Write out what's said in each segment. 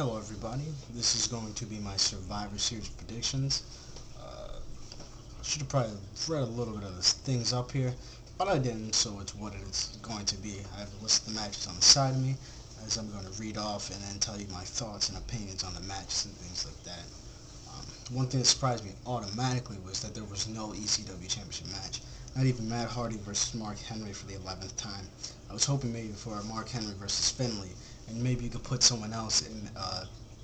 Hello everybody, this is going to be my Survivor Series predictions. I should have probably read a little bit of the things up here, but I didn't, so it's what it's going to be. I have a list of the matches on the side of me, as I'm going to read off and then tell you my thoughts and opinions on the matches and things like that. One thing that surprised me automatically was that there was no ECW Championship match. Not even Matt Hardy versus Mark Henry for the 11th time. I was hoping maybe for Mark Henry versus Finlay, and maybe you could put someone else in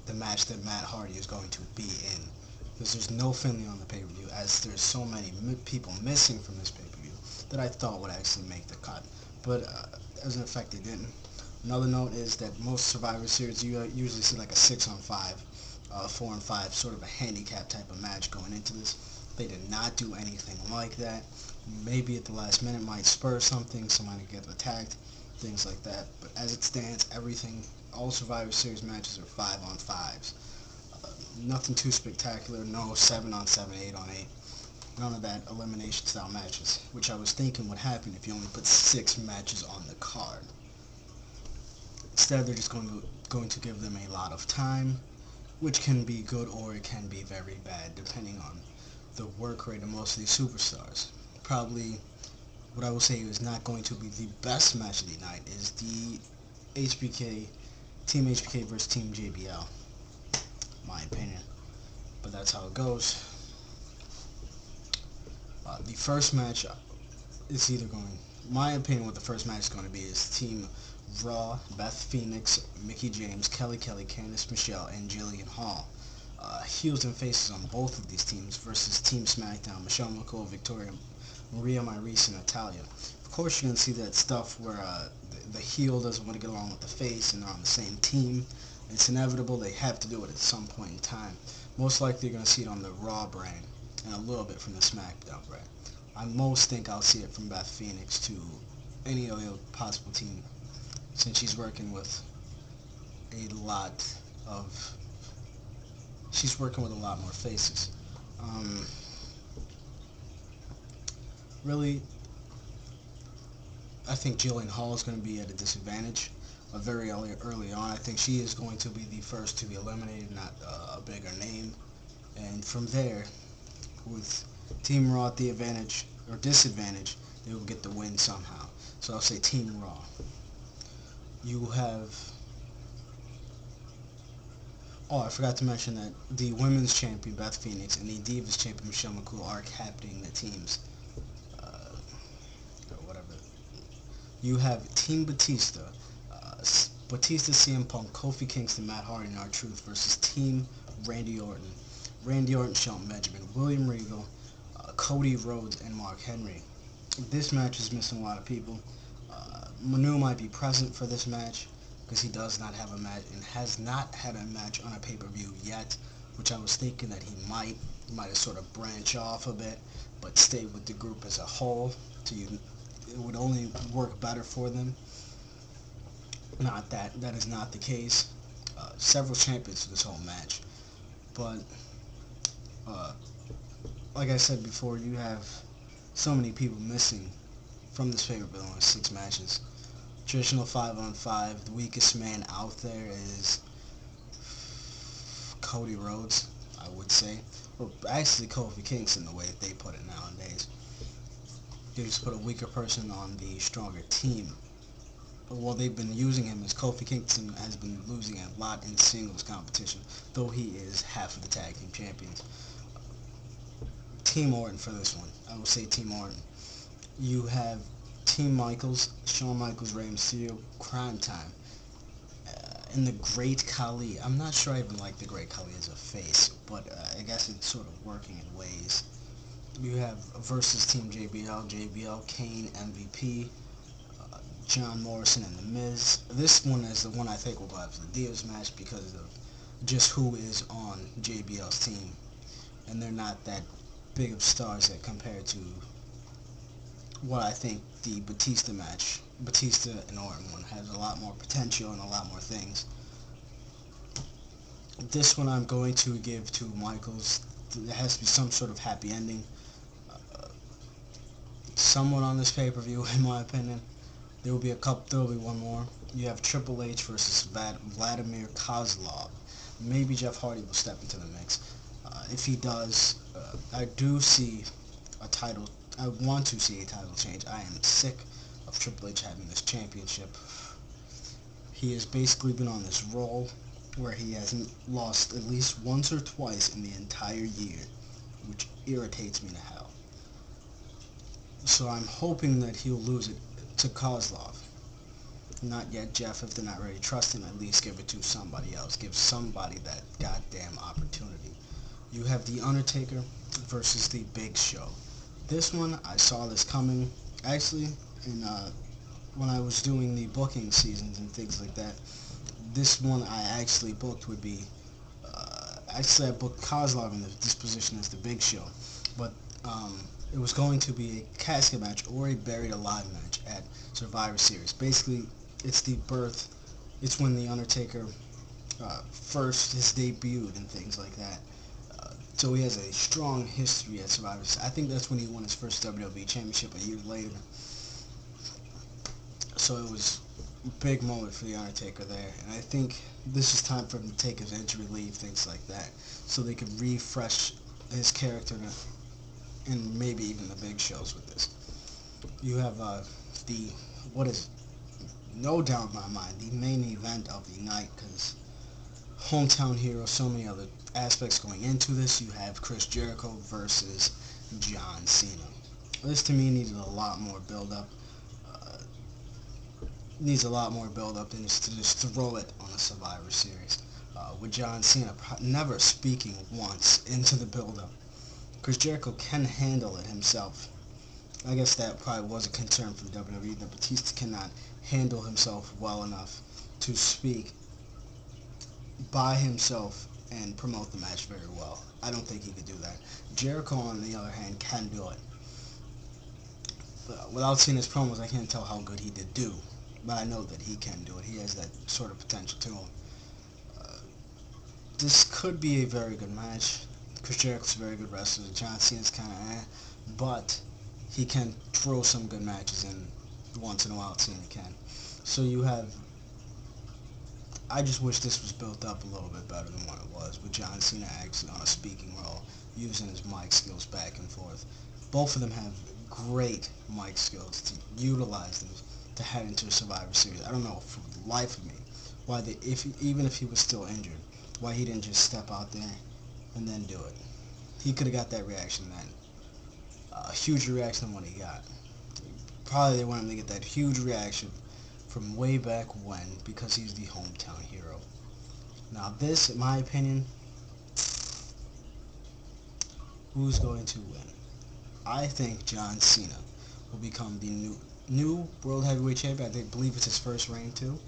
the match that Matt Hardy is going to be in. Because there's no Finlay on the pay-per-view, as there's so many people missing from this pay-per-view that I thought would actually make the cut. But as an effect, they didn't. Another note is that most Survivor Series, you usually see like a 6-on-5, 4-on-5, sort of a handicap type of match going into this. They did not do anything like that. Maybe at the last minute might spur something, somebody get attacked, things like that. But as it stands, all Survivor Series matches are 5-on-5s. Nothing too spectacular, no 7-on-7, 8-on-8. None of that elimination style matches, which I was thinking would happen if you only put 6 matches on the card. Instead, they're just going to give them a lot of time, which can be good or it can be very bad, depending on the work rate of most of these superstars. Probably what I will say is not going to be the best match of the night is the Team HBK versus Team JBL, my opinion, but that's how it goes. The first match is either going, my opinion what the first match is going to be is Team Raw, Beth Phoenix, Mickie James, Kelly, Candice Michelle, and Jillian Hall. Heels and faces on both of these teams versus Team SmackDown, Michelle McCool, Victoria, Maria Maurice, and Natalia. Of course, you're going to see that stuff where the heel doesn't want to get along with the face and they're on the same team. It's inevitable. They have to do it at some point in time. Most likely, you're going to see it on the Raw brand and a little bit from the SmackDown brand. I most think I'll see it from Beth Phoenix to any other possible team, since she's working with a lot more faces. Really, I think Jillian Hall is going to be at a disadvantage very early on. I think she is going to be the first to be eliminated, not a bigger name. And from there, with Team Raw at the advantage or disadvantage, they will get the win somehow. So I'll say Team Raw. You have... Oh, I forgot to mention that the Women's Champion, Beth Phoenix, and the Divas Champion, Michelle McCool, are captaining the teams. Whatever. You have Team Batista, Batista, CM Punk, Kofi Kingston, Matt Hardy, and R-Truth versus Team Randy Orton. Randy Orton, Shelton Benjamin, William Regal, Cody Rhodes, and Mark Henry. This match is missing a lot of people. Manu might be present for this match because he does not have a match and has not had a match on a pay-per-view yet, which I was thinking that he might have sort of branch off a bit, but stay with the group as a whole. It would only work better for them. Not that is not the case. Several champions for this whole match, but like I said before, you have so many people missing from this pay-per-view in 6 matches. Traditional 5-on-5, the weakest man out there is Cody Rhodes, I would say, or actually Kofi Kingston, the way that they put it nowadays. They just put a weaker person on the stronger team. Well, they've been using him as Kofi Kingston has been losing a lot in singles competition, though he is half of the tag team champions. Team Orton for this one. I will say Team Orton. You have Team Michaels, Shawn Michaels, Rey Mysterio, Crime Time, and the Great Khali. I'm not sure I even like the Great Khali as a face, but I guess it's sort of working in ways. You have versus Team JBL, Kane, MVP, John Morrison, and The Miz. This one is the one I think will go after the Divas match because of just who is on JBL's team, and they're not that big of stars that compared to what I think the Batista match, Batista and Orton one, has a lot more potential and a lot more things. This one I'm going to give to Michaels. There has to be some sort of happy ending. Someone on this pay-per-view, in my opinion. There will be one more. You have Triple H versus Vladimir Kozlov. maybe Jeff Hardy will step into the mix. If he does, I do see a title. I want to see a title change. I am sick of Triple H having this championship. He has basically been on this roll where he hasn't lost at least once or twice in the entire year, which irritates me to hell. So I'm hoping that he'll lose it to Kozlov. Not yet, Jeff. If they're not ready to trust him, at least give it to somebody else. Give somebody that goddamn opportunity. You have The Undertaker versus The Big Show. This one, I saw this coming. Actually, when I was doing the booking seasons and things like that, this one I actually booked would be, actually I booked Kozlov in this position as The Big Show, but it was going to be a casket match or a buried alive match at Survivor Series. Basically, it's the birth, it's when The Undertaker first has debuted and things like that. So he has a strong history at Survivor Series. I think that's when he won his first WWE Championship a year later. So it was a big moment for The Undertaker there. And I think this is time for him to take his injury leave, things like that, so they could refresh his character and maybe even the big shows with this. You have what is, no doubt in my mind, the main event of the night, because hometown hero, so many other aspects going into this. You have Chris Jericho versus John Cena. This to me needed a lot more build-up. Needs a lot more build-up than just to just throw it on a Survivor Series. With John Cena never speaking once into the build-up. Chris Jericho can handle it himself. I guess that probably was a concern for the WWE, that Batista cannot handle himself well enough to speak by himself and promote the match very well. I don't think he could do that. Jericho, on the other hand, can do it. But without seeing his promos, I can't tell how good he did do. But I know that he can do it. He has that sort of potential to him. This could be a very good match. Chris Jericho's a very good wrestler. John Cena's kind of but he can throw some good matches in once in a while. Cena can. So you have, I just wish this was built up a little bit better than what it was, with John Cena actually on a speaking role, using his mic skills back and forth. Both of them have great mic skills to utilize them to head into a Survivor Series. I don't know for the life of me why even if he was still injured, why he didn't just step out there and then do it. He could have got that reaction then. A huge reaction than what he got. Probably they wanted him to get that huge reaction from way back when, because he's the hometown hero. Now this, in my opinion, who's going to win? I think John Cena will become the new World Heavyweight Champion. I believe it's his first reign too.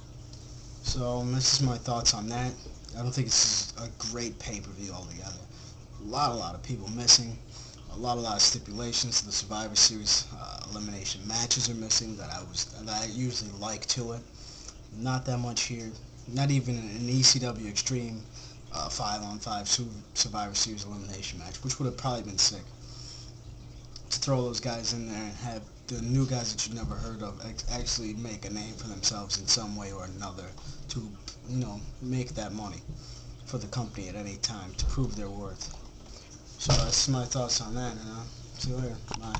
So this is my thoughts on that. I don't think it's a great pay-per-view altogether. A lot of people missing. A lot of stipulations to the Survivor Series. Elimination matches are missing that I usually like to it. Not that much here. Not even an ECW Extreme 5-on-5 Survivor Series elimination match, which would have probably been sick. To throw those guys in there and have the new guys that you've never heard of actually make a name for themselves in some way or another to, make that money for the company at any time to prove their worth. So that's my thoughts on that, See you later. Bye.